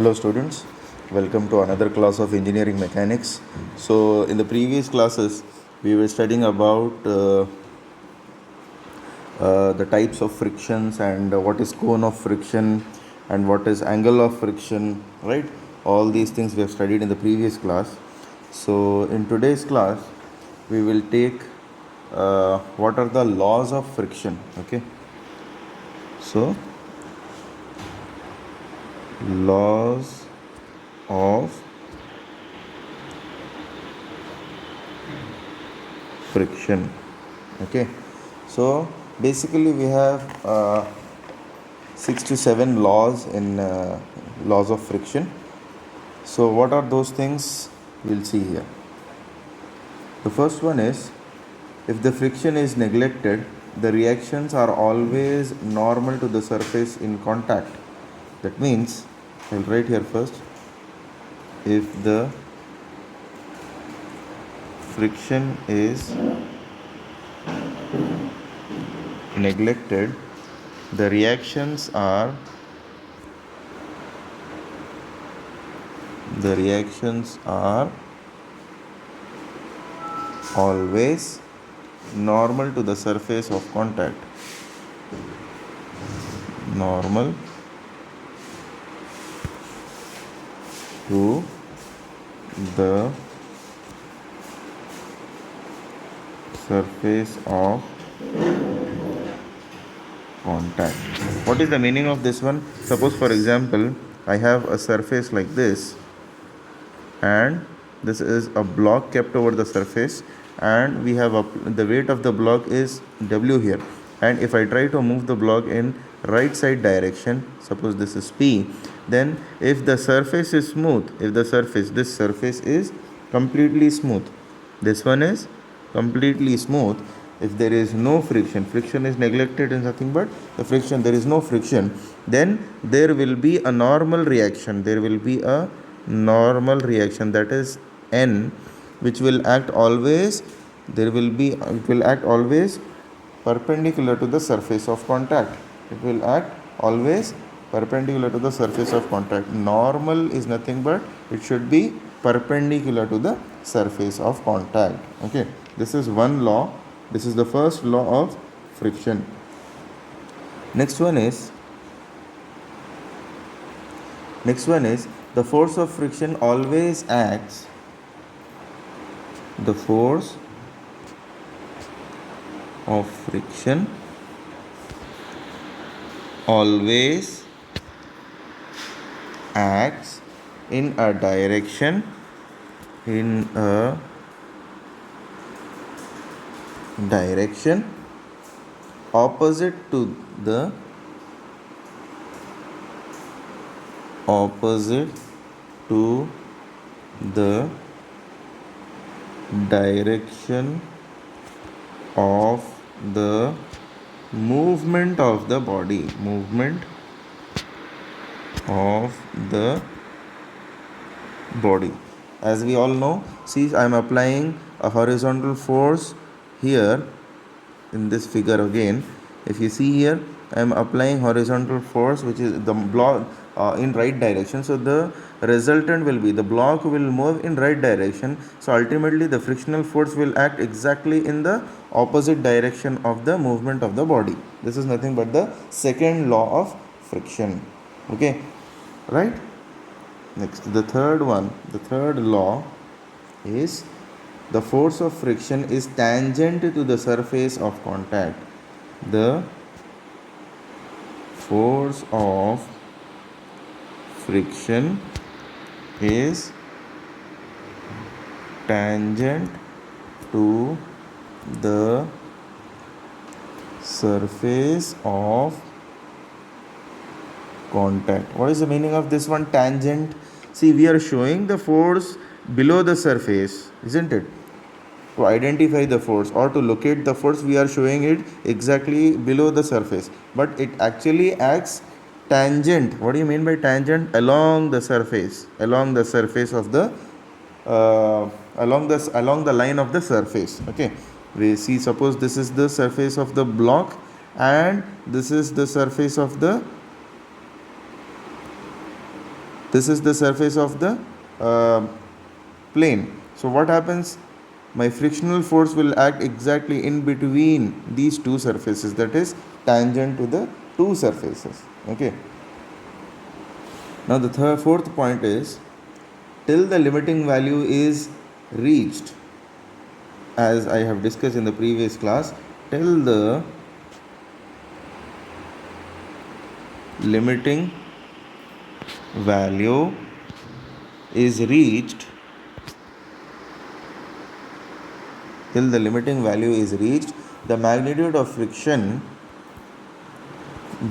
Hello students, welcome to another class of engineering mechanics. So in the previous classes we were studying about the types of frictions and what is cone of friction and what is angle of friction, right? All these things we have studied in the previous class. So in today's class we will take what are the laws of friction. Okay, so laws of friction. Okay, so basically we have 6 to 7 laws in laws of friction. So what are those things? We'll see here. The first one is, if the friction is neglected, the reactions are always normal to the surface in contact. That means, I'll write here first, if the friction is neglected, the reactions are always normal to the surface of contact. Normal to the surface of contact. What is the meaning of this one? Suppose for example I have a surface like this, and this is a block kept over the surface, and we have the weight of the block is W here, and if I try to move the block in right side direction, suppose this is P, then if the surface is smooth, if this surface is completely smooth, this one is completely smooth, if there is no friction is neglected in nothing but the friction, there is no friction, then there will be a normal reaction, that is N, which will act always, it will act always perpendicular to the surface of contact. Normal is nothing but it should be perpendicular to the surface of contact. Okay, this is one law. This is the first law of friction. Next one is the force of friction always acts in a direction opposite to the direction of the movement of the body. As we all know, see, I am applying a horizontal force here in this figure again. If you see here, I am applying horizontal force, which is the block in right direction. So the resultant will be the block will move in right direction. So ultimately the frictional force will act exactly in the opposite direction of the movement of the body. This is nothing but the second law of friction. Okay, right? Next, the third law is, the force of friction is tangent to the surface of contact. The force of friction is tangent to the surface of contact. What is the meaning of this one, tangent? See, we are showing the force below the surface, isn't it? To identify the force or to locate the force, we are showing it exactly below the surface, but it actually acts tangent. What do you mean by tangent? Along the surface of the along the line of the surface. Okay, we see, suppose this is the surface of the block and this is the surface of the This is the surface of the plane. So what happens? My frictional force will act exactly in between these two surfaces, that is tangent to the two surfaces. Okay. Now the fourth point is, till the limiting value is reached, as I have discussed in the previous class, till the limiting value is reached, till the limiting value is reached, the magnitude of friction,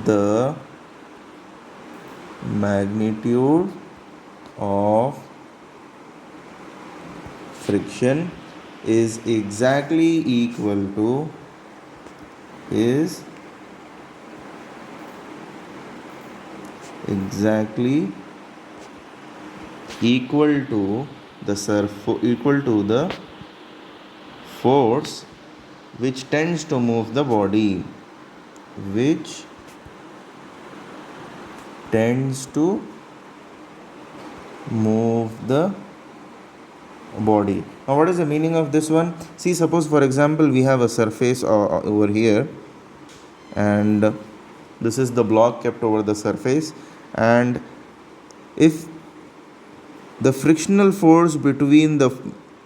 the magnitude of friction is exactly equal to the force which tends to move the body, which tends to move the body. Now what is the meaning of this one? See, suppose for example we have a surface over here, and this is the block kept over the surface, and if the frictional force between the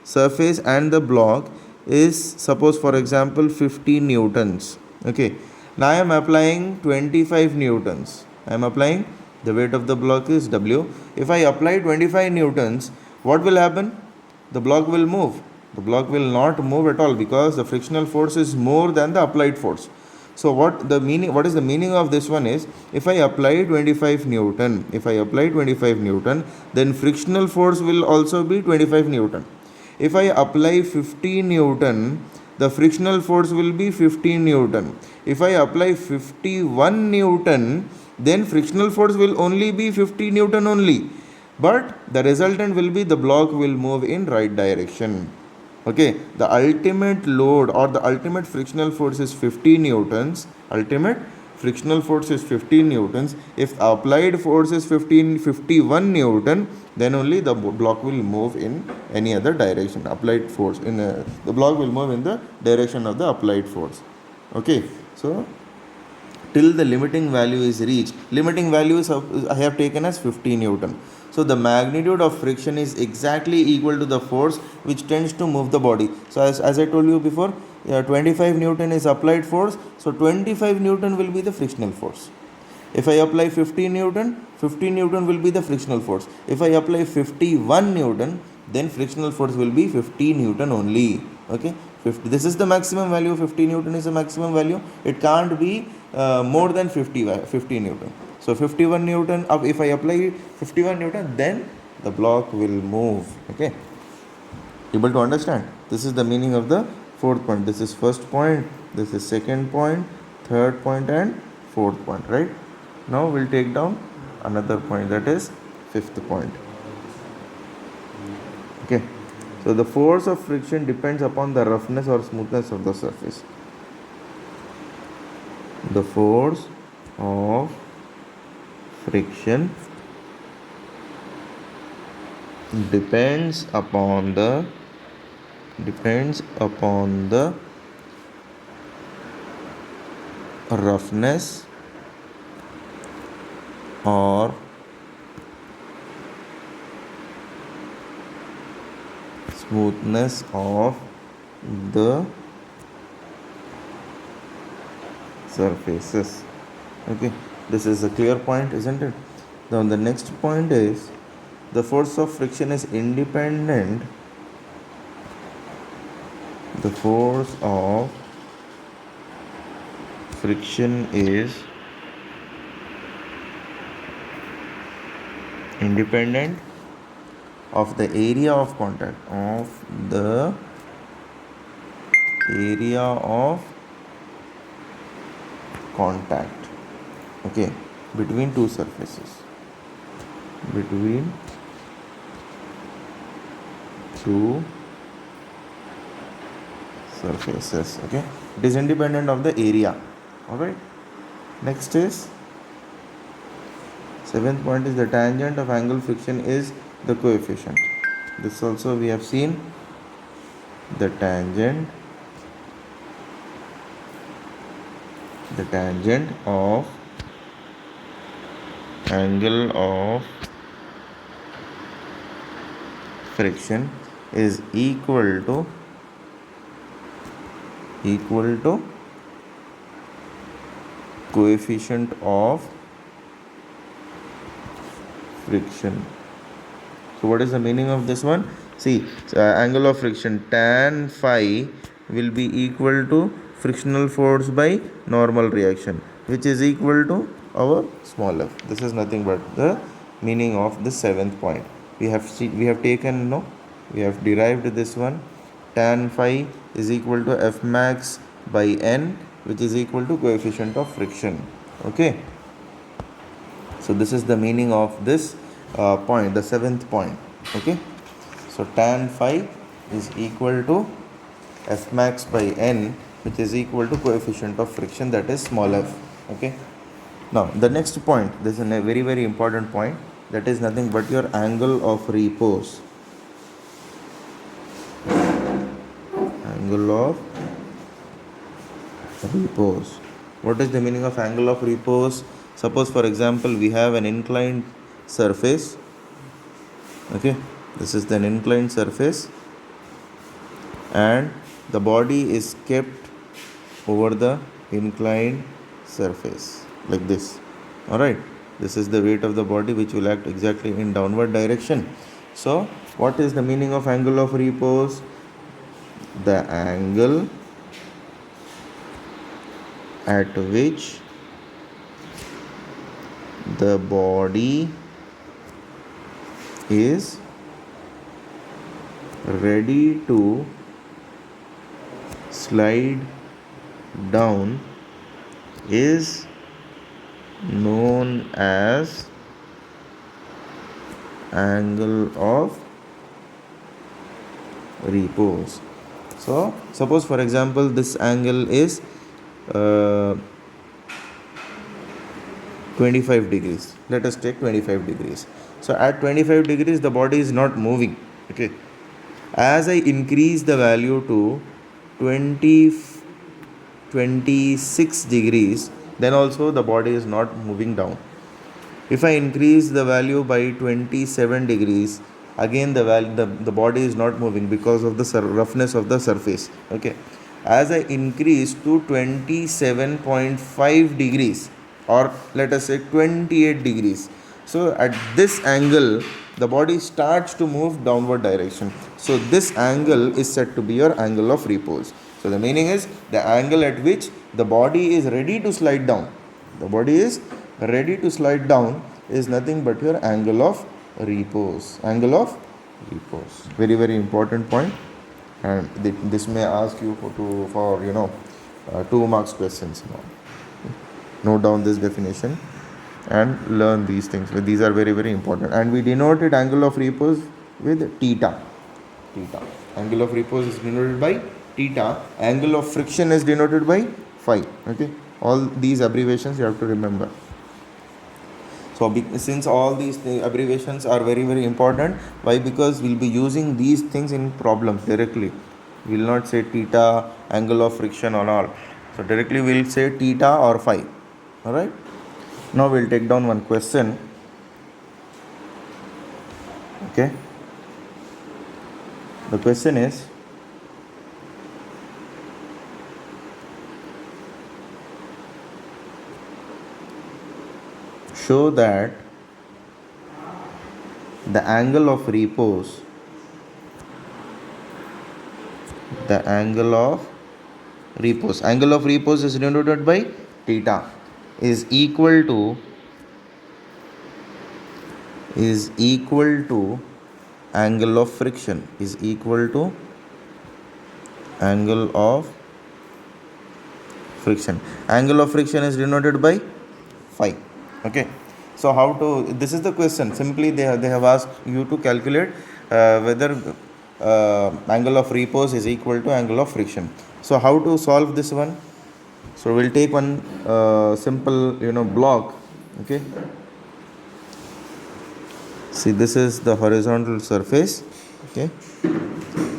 surface and the block is, suppose for example, 50 newtons. Okay, now I am applying 25 newtons. I am applying, the weight of the block is W. If I apply 25 newtons, what will happen? The block will move. The block will not move at all, because the frictional force is more than the applied force. So what is the meaning of this one is, if I apply 25 Newton, then frictional force will also be 25 Newton. If I apply 50 Newton, the frictional force will be 15 Newton. If I apply 51 Newton, then frictional force will only be 50 Newton only. But the resultant will be, the block will move in right direction. Okay, the ultimate load or the ultimate frictional force is 50 newtons. Ultimate frictional force is 15 newtons. If applied force is 51 newton, then only the block will move in any other direction. Applied force the block will move in the direction of the applied force. Okay, so till the limiting value is reached, limiting value is I have taken as 50 newton. So the magnitude of friction is exactly equal to the force which tends to move the body. So as I told you before, 25 Newton is applied force. So 25 Newton will be the frictional force. If I apply 15 Newton will be the frictional force. If I apply 51 Newton, then frictional force will be 50 Newton only. Okay, 50. This is the maximum value. 50 Newton is the maximum value. It can't be more than 50 Newton. So 51 Newton, if I apply 51 Newton, then the block will move. Okay, able to understand? This is the meaning of the fourth point. This is first point, this is second point, third point, and fourth point, right? Now we'll take down another point, that is fifth point. Okay, so the force of friction depends upon the roughness or smoothness of the surface. The force of friction depends upon the roughness or smoothness of the surfaces. Okay, this is a clear point, isn't it? Now the next point is, the force of friction is independent. The force of friction is independent of the area of contact, okay, between two surfaces, okay, it is independent of the area. All right, next is Seventh point is the tangent of angle friction is the coefficient. This also we have seen. The tangent of angle of friction is equal to coefficient of friction. So what is the meaning of this one? See, angle of friction tan phi will be equal to frictional force by normal reaction, which is equal to our small f. This is nothing but the meaning of the seventh point. We have derived this one. Tan phi is equal to F max by N, which is equal to coefficient of friction. Okay. So this is the meaning of this point, the seventh point. Okay. So tan phi is equal to F max by N, which is equal to coefficient of friction, that is small f. Okay. Now the next point, this is a very, very important point, that is nothing but your angle of repose. Angle of repose. What is the meaning of angle of repose? Suppose for example we have an inclined surface. Okay, this is the inclined surface and the body is kept over the inclined surface like this. Alright, this is the weight of the body which will act exactly in downward direction. So what is the meaning of angle of repose? The angle at which the body is ready to slide down is known as angle of repose. So suppose for example this angle is 25 degrees. Let us take 25 degrees. So at 25 degrees the body is not moving. Okay. As I increase the value to 26 degrees, then also the body is not moving down. If I increase the value by 27 degrees, again the body is not moving because of the roughness of the surface. Okay. As I increase to 27.5 degrees, or let us say 28 degrees, so at this angle the body starts to move downward direction. So this angle is said to be your angle of repose. So the meaning is the angle at which the body is ready to slide down. The body is ready to slide down is nothing but your angle of repose. Angle of repose. Very, very important point. And this may ask you for 2 marks questions now. Note down this definition and learn these things. These are very, very important. And we denoted angle of repose with theta. Angle of repose is denoted by theta. Angle of friction is denoted by phi. Okay. All these abbreviations you have to remember. So since all these abbreviations are very, very important, why? Because we'll be using these things in problems directly. We will not say theta, angle of friction or all. So directly we will say theta or phi. Alright. Now we'll take down one question. Okay. The question is, show that the angle of repose angle of repose is denoted by theta is equal to angle of friction angle of friction is denoted by phi. Okay. So how to, this is the question. Simply they have asked you to calculate whether angle of repose is equal to angle of friction. So how to solve this one? So we'll take one simple block. Okay. See, this is the horizontal surface, okay,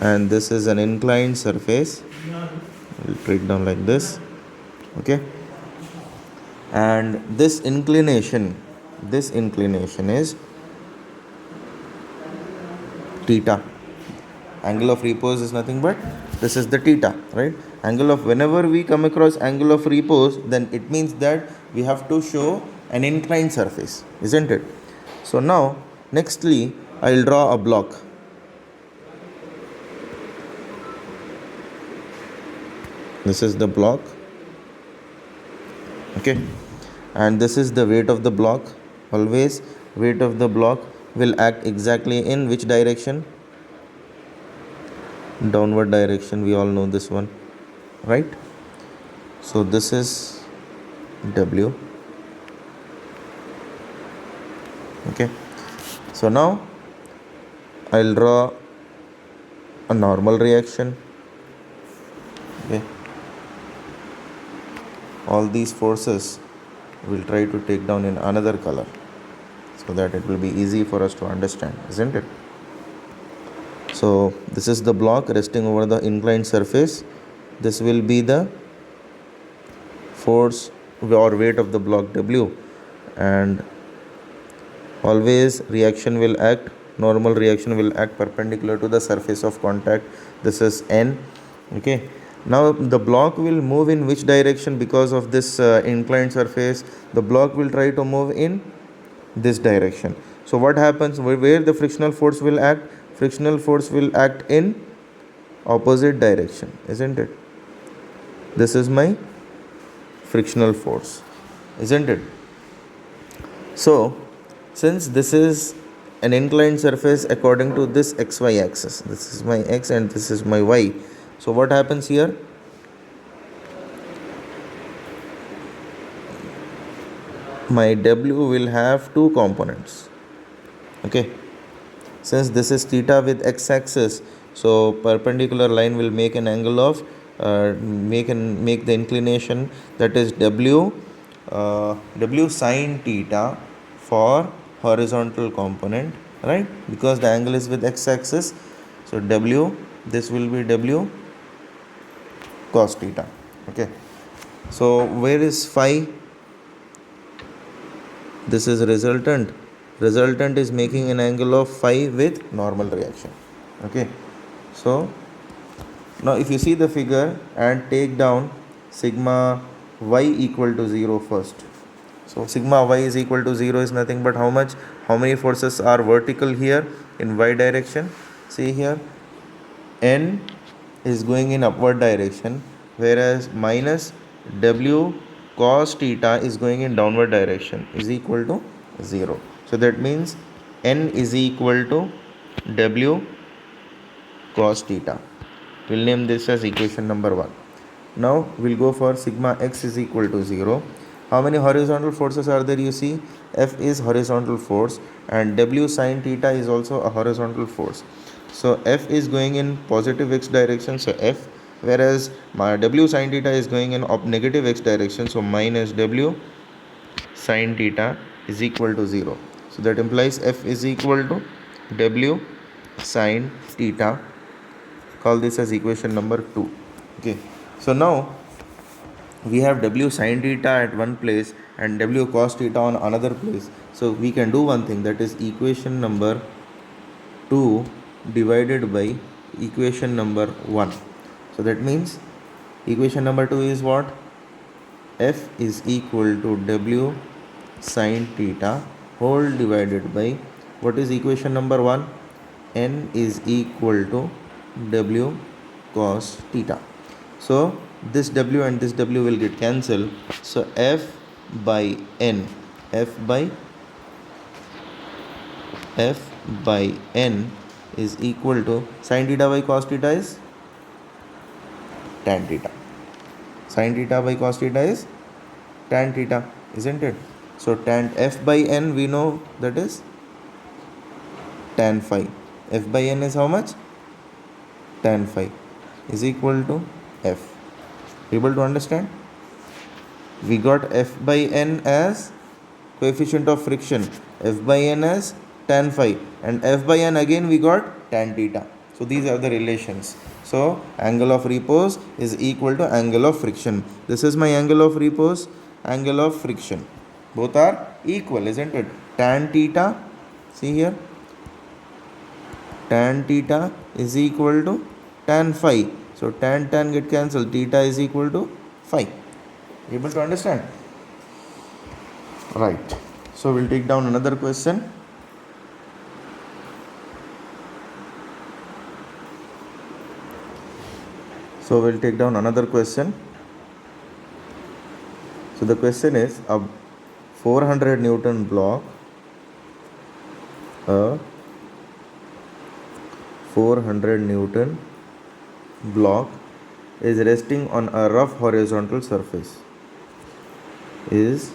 and this is an inclined surface. We'll break down like this, okay, and this inclination is theta. Angle of repose is nothing but this is the theta, right? Angle of, whenever we come across angle of repose, then it means that we have to show an inclined surface, isn't it? So now nextly I'll draw a block. This is the block, okay, and this is the weight of the block. Always weight of the block will act exactly in which direction? Downward direction. We all know this one, right? So this is W, okay. So now I'll draw a normal reaction, okay. All these forces we'll try to take down in another color so that it will be easy for us to understand, isn't it? So this is the block resting over the inclined surface. This will be the force or weight of the block W, and always reaction will act, normal reaction will act perpendicular to the surface of contact. This is N, okay. Now the block will move in which direction? Because of this inclined surface, the block will try to move in this direction. So what happens, where the frictional force will act? Frictional force will act in opposite direction, isn't it? This is my frictional force, isn't it? So since this is an inclined surface according to this xy axis, this is my x and this is my y, so what happens here? My W will have two components, okay. Since this is theta with x-axis, so perpendicular line will make an angle of make the inclination, that is W sine theta for horizontal component, right? Because the angle is with x-axis, so W, this will be W cos theta, okay. So where is phi? This is resultant. Resultant is making an angle of phi with normal reaction, okay. So now if you see the figure and take down sigma y equal to 0 first. So sigma y is equal to 0 is nothing but how much? How many forces are vertical here in y direction? See here, N is going in upward direction, whereas minus W cos theta is going in downward direction, is equal to 0. So that means N is equal to W cos theta. We'll name this as equation number 1. Now we'll go for sigma x is equal to 0. How many horizontal forces are there? You see, F is horizontal force and W sine theta is also a horizontal force. So F is going in positive x direction, so F, whereas my W sine theta is going in negative x direction, so minus W sine theta is equal to 0. So that implies F is equal to W sine theta. Call this as equation number 2, okay. So now we have W sine theta at one place and W cos theta on another place. So we can do one thing, that is equation number 2 divided by equation number 1. So that means equation number 2 is what? F is equal to W sine theta whole divided by, what is equation number 1? N is equal to W cos theta. So this W and this W will get cancelled. So F by N is equal to sin theta by cos theta is tan theta. Sin theta by cos theta is tan theta, isn't it? So tan F by N we know that is tan phi. F by N is how much? Tan phi is equal to F. Able to understand? We got F by N as coefficient of friction, F by N as tan phi, and F by N again we got tan theta. So these are the relations. So angle of repose is equal to angle of friction. This is my angle of repose, angle of friction. Both are equal, isn't it? Tan theta, see here, tan theta is equal to tan phi. So tan get cancelled, theta is equal to phi. Able to understand? Right. So we'll take down another question. So we'll take down another question. So the question is a 400 Newton block, a 400 Newton block is resting on a rough horizontal surface. Is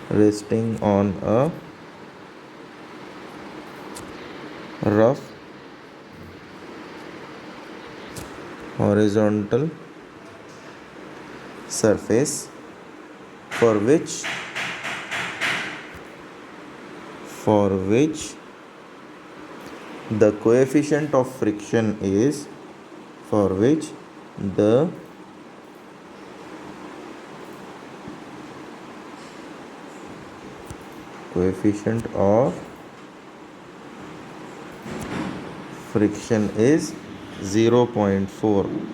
resting on a rough horizontal surface for which the coefficient of friction is coefficient of friction is 0.4.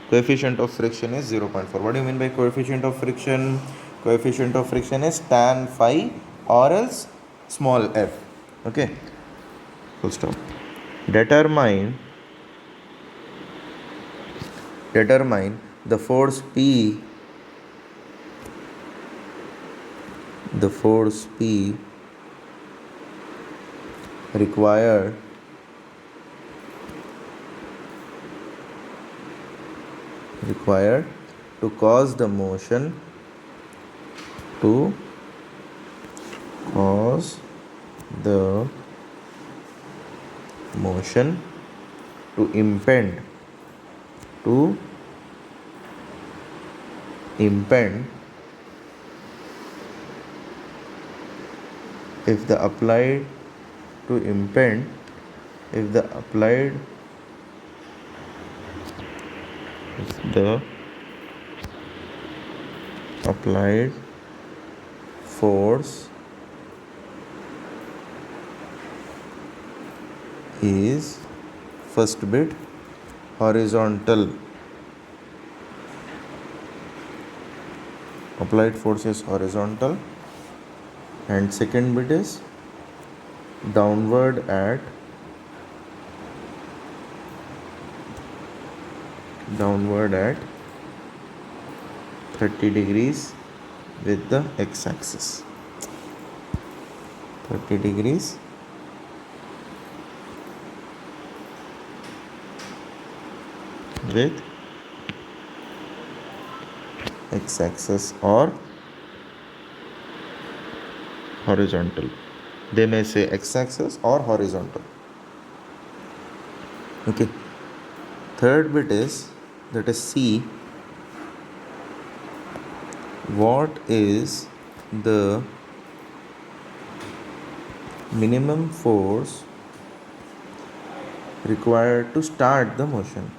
Coefficient of friction is 0.4. What do you mean by coefficient of friction? Coefficient of friction is tan phi or else small f. Okay, full stop. Determine the force P required to cause the motion to impend if the applied force is, first bit, horizontal. Applied force is horizontal, and second bit is downward at 30 degrees with the x-axis. 30 degrees with x-axis or horizontal. They may say x-axis or horizontal. Okay. Third bit is, that is C. What is the minimum force required to start the motion?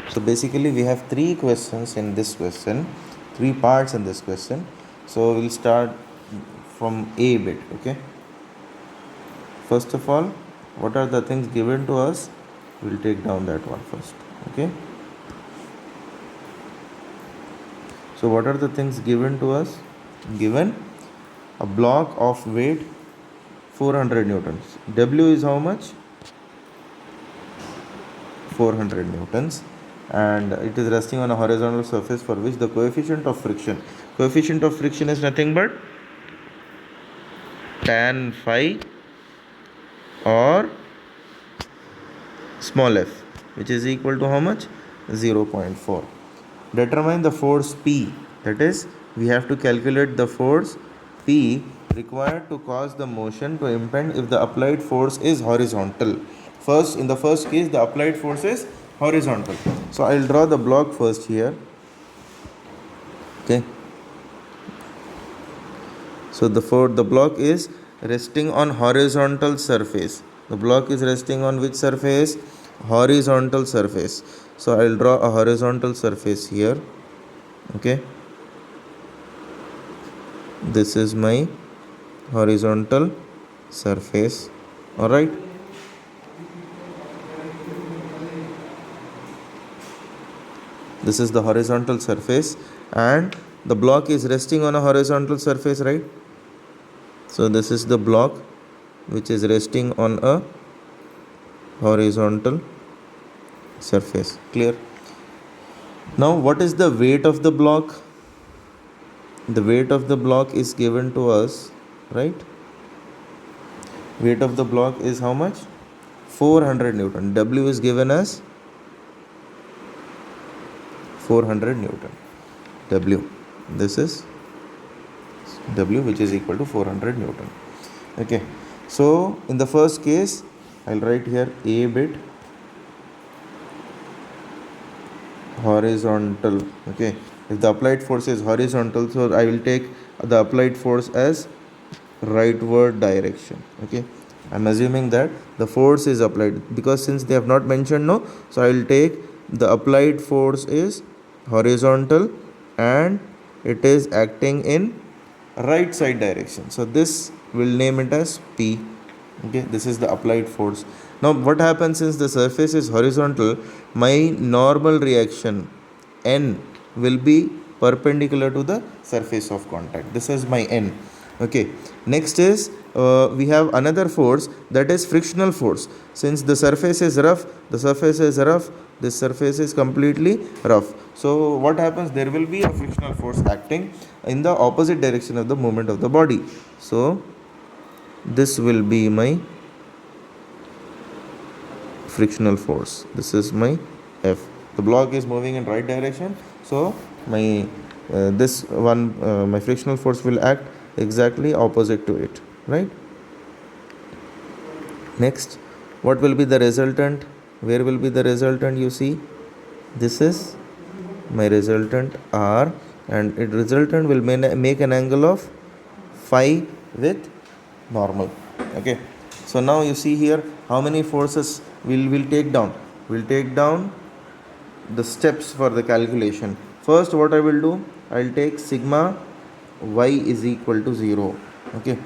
So basically we have three questions in this question, three parts in this question. So we'll start from A bit. Okay. First of all, what are the things given to us? We'll take down that one first. Okay. So what are the things given to us? Given a block of weight 400 newtons. W is how much? 400 newtons, and it is resting on a horizontal surface for which the coefficient of friction is nothing but tan phi or small f, which is equal to how much? 0.4. Determine the force P, that is, we have to calculate the force P required to cause the motion to impend if the applied force is horizontal. First, in the first case, the applied force is horizontal. So I'll draw the block first here. Okay. So the block is resting on horizontal surface. The block is resting on which surface? Horizontal surface. So I'll draw a horizontal surface here. Okay. This is my horizontal surface. All right. This is the horizontal surface and the block is resting on a horizontal surface, right? So this is the block which is resting on a horizontal surface. Clear? Now what is the weight of the block? The weight of the block is given to us, right? Weight of the block is how much? 400 Newton. W is given as 400 Newton. W. This is W, which is equal to 400 Newton. Okay. So in the first case, I'll write here A bit horizontal. Okay. If the applied force is horizontal, so I will take the applied force as rightward direction. Okay. I'm assuming that the force is applied, because since they have not mentioned, no, so I will take the applied force is horizontal and it is acting in right side direction. So this will name it as P. Okay, this is the applied force. Now what happens, since the surface is horizontal, my normal reaction N will be perpendicular to the surface of contact. This is my N. Okay, next is we have another force, that is frictional force. Since the surface is rough, this surface is completely rough. So what happens, there will be a frictional force acting in the opposite direction of the movement of the body. So this will be my frictional force. This is my F. The block is moving in right direction, so my my frictional force will act exactly opposite to it, right? Next, what will be the resultant? Where will be the resultant? You see, this is my resultant R, and it resultant will make an angle of phi with normal. Okay, so now you see here how many forces we'll take down. We'll take down the steps for the calculation. First, what I will do, I'll take sigma y is equal to 0. Okay,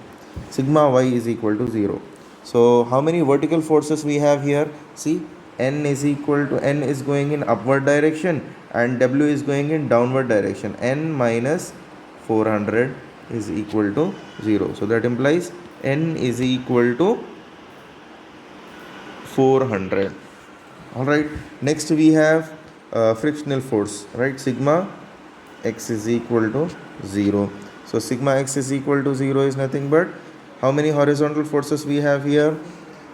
sigma y is equal to 0. So how many vertical forces we have here? See, N is going in upward direction and W is going in downward direction. N minus 400 is equal to 0. So that implies N is equal to 400. Alright, next we have frictional force, right? Sigma x is equal to 0. So sigma x is equal to 0 is nothing but how many horizontal forces we have here?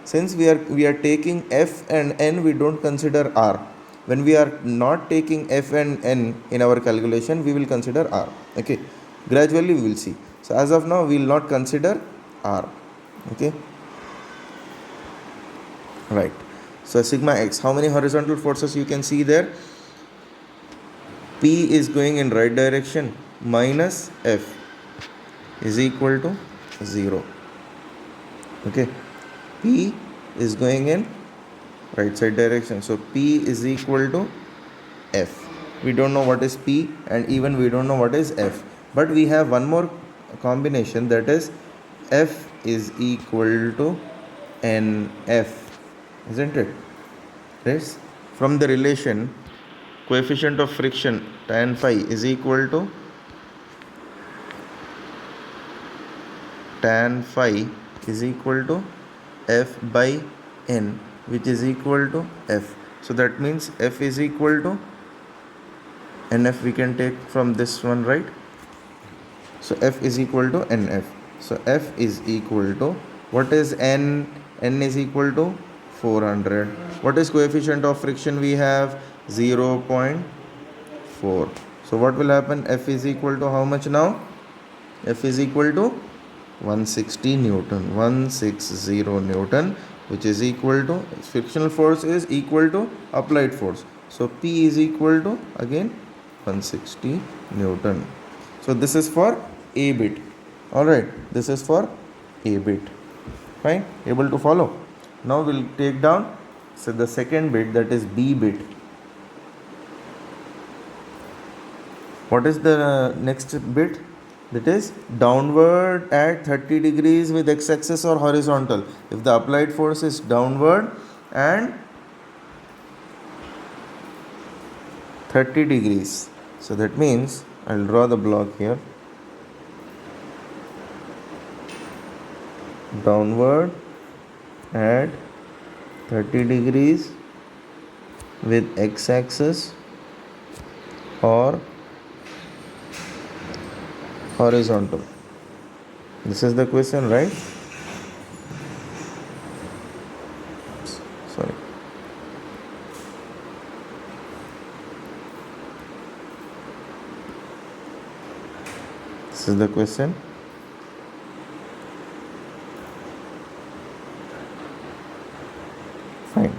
Since we are taking F and N, we don't consider R. When we are not taking F and N in our calculation, we will consider R. Okay, gradually we will see. So as of now, we will not consider R. Okay, right. So sigma x, how many horizontal forces you can see there? P is going in right direction minus F is equal to 0. Okay, P is going in right side direction, so P is equal to F. We don't know what is P and even we don't know what is F, but we have one more combination, that is F is equal to NF, isn't it? Yes. From the relation coefficient of friction tan phi is equal to F by N, which is equal to F. So that means F is equal to NF, we can take from this one, right? So F is equal to NF. So F is equal to, what is N? N is equal to 400. What is coefficient of friction we have? 0.4. So what will happen? F is equal to how much now? F is equal to 160 Newton. 160 Newton, which is equal to, frictional force is equal to applied force. So P is equal to again 160 Newton. So this is for A bit. Alright, this is for A bit. Fine, able to follow? Now we'll take down the second bit, that is B bit. What is the next bit? That is downward at 30 degrees with x-axis or horizontal. If the applied force is downward and 30 degrees. So that means I'll draw the block here. Downward at 30 degrees with x-axis or horizontal. This is the question, right? Sorry. This is the question. Fine.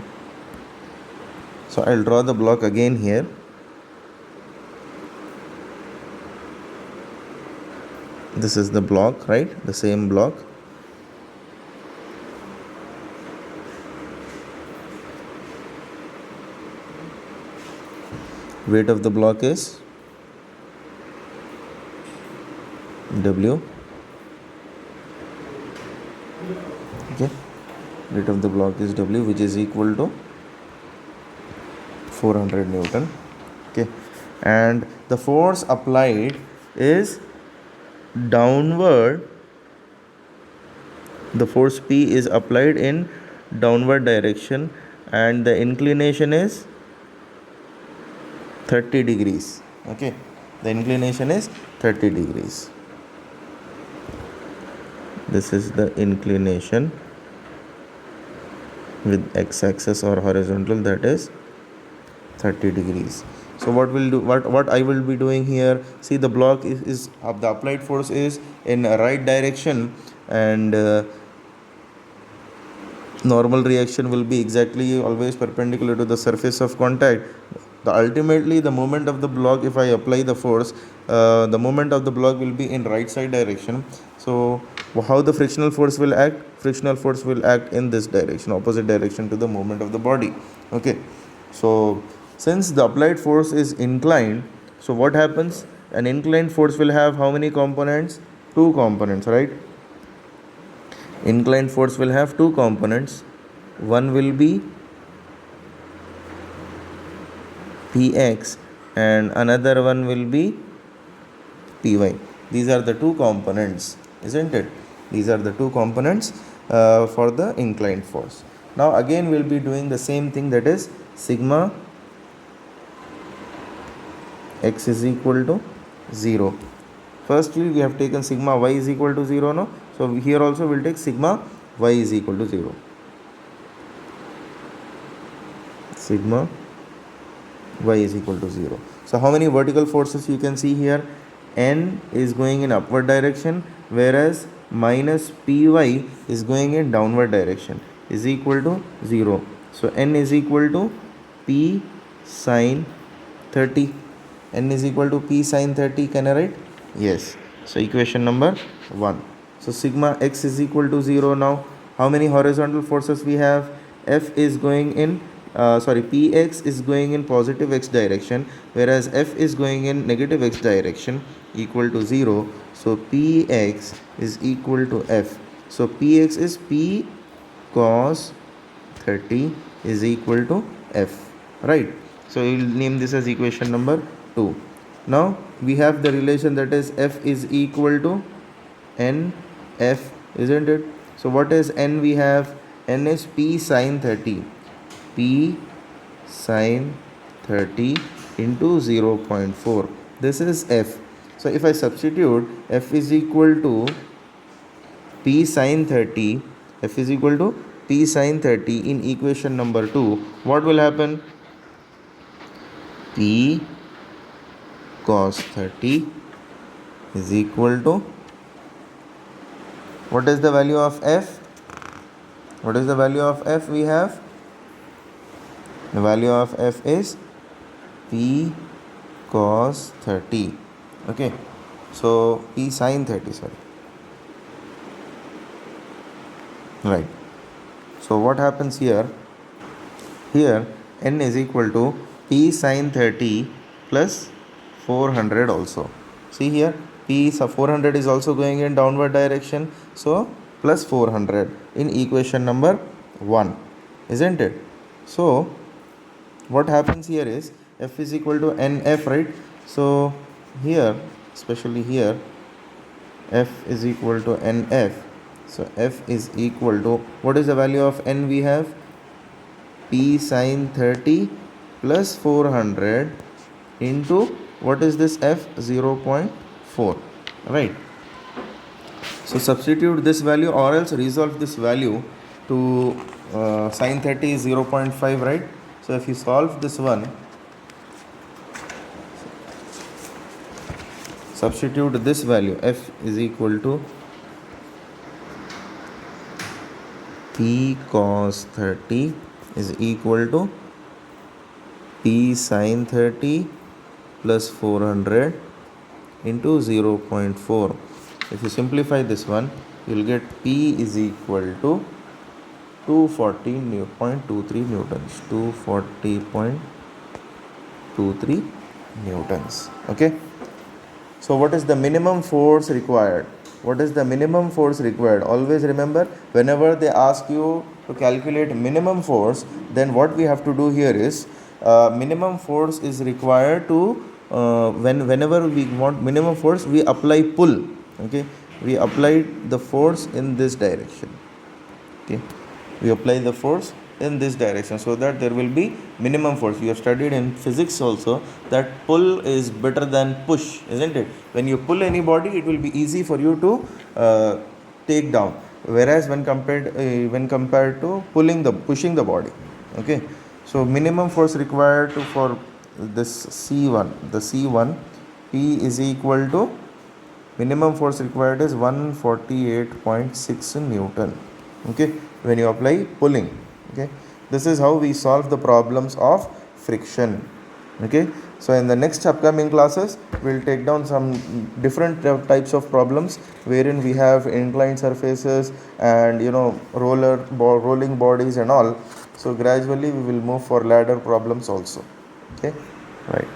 So I'll draw the block again here. This is the block, right? The same block. Weight of the block is W. Okay. Weight of the block is W, which is equal to 400 Newton. Okay. And the force applied is downward. The force P is applied in downward direction and the inclination is 30 degrees. Okay, the inclination is 30 degrees. This is the inclination with x-axis or horizontal, that is 30 degrees. So what I will be doing here, see the block is the applied force is in a right direction and normal reaction will be exactly always perpendicular to the surface of contact. Ultimately the moment of the block, if I apply the force, the moment of the block will be in right side direction. So how the frictional force will act? Frictional force will act in this direction, opposite direction to the movement of the body. Okay, so since the applied force is inclined, so what happens? An inclined force will have how many components? Two components, right? Inclined force will have two components. One will be Px and another one will be Py. These are the two components, isn't it? These are the two components for the inclined force. Now again we'll be doing the same thing, that is sigma x is equal to 0. Firstly we have taken sigma y is equal to 0 now. So here also we'll take sigma y is equal to 0. Sigma y is equal to 0. So how many vertical forces you can see here? N is going in upward direction, whereas minus Py is going in downward direction, is equal to 0. So N is equal to P sine 30. N is equal to P sine 30. Can I write? Yes. So equation number 1. So sigma x is equal to 0 now. How many horizontal forces we have? F is going in Px is going in positive x direction, whereas F is going in negative x direction, equal to 0. So Px is equal to F. So Px is P cos 30 is equal to F, right? So we will name this as equation number 2. Now we have the relation, that is F is equal to NF, isn't it? So what is N? We have N is P sine 30. P sine 30 into 0.4. This is F. So if I substitute F is equal to P sine 30, F is equal to P sine 30 in equation number 2, what will happen? P cos 30 is equal to, what is the value of F? What is the value of f we have? The value of f is p cos 30. Okay, so p sin 30, sorry. Right. So what happens here? Here n is equal to p sin 30 plus 400 also. See here, p 400 is also going in downward direction. So plus 400 in equation number 1, isn't it? So what happens here is f is equal to nf, right? So here, especially here, f is equal to nf. So f is equal to, what is the value of n we have? P sin 30 plus 400 into, what is this f? 0.4, right? So substitute this value or else resolve this value to sin 30 is 0.5, right? So if you solve this one, substitute this value, f is equal to p cos 30 is equal to p sin 30 plus 400 into 0.4. If you simplify this one, you will get p is equal to 240.23 newtons. 240.23 newtons. Okay. So what is the minimum force required? What is the minimum force required? Always remember, whenever they ask you to calculate minimum force, then what we have to do here is, minimum force is required to, whenever we want minimum force, we apply pull. Okay, we apply the force in this direction. Okay, we apply the force in this direction so that there will be minimum force. You have studied in physics also that pull is better than push, isn't it? When you pull any body, it will be easy for you to take down, whereas when compared to pushing the body. Okay, so minimum force required for this C1, the C1, P is equal to, minimum force required is 148.6 Newton. Okay, when you apply pulling. Okay, this is how we solve the problems of friction. Okay, so in the next upcoming classes, we'll take down some different types of problems wherein we have inclined surfaces and rolling bodies and all. So gradually we will move for ladder problems also. Okay, right.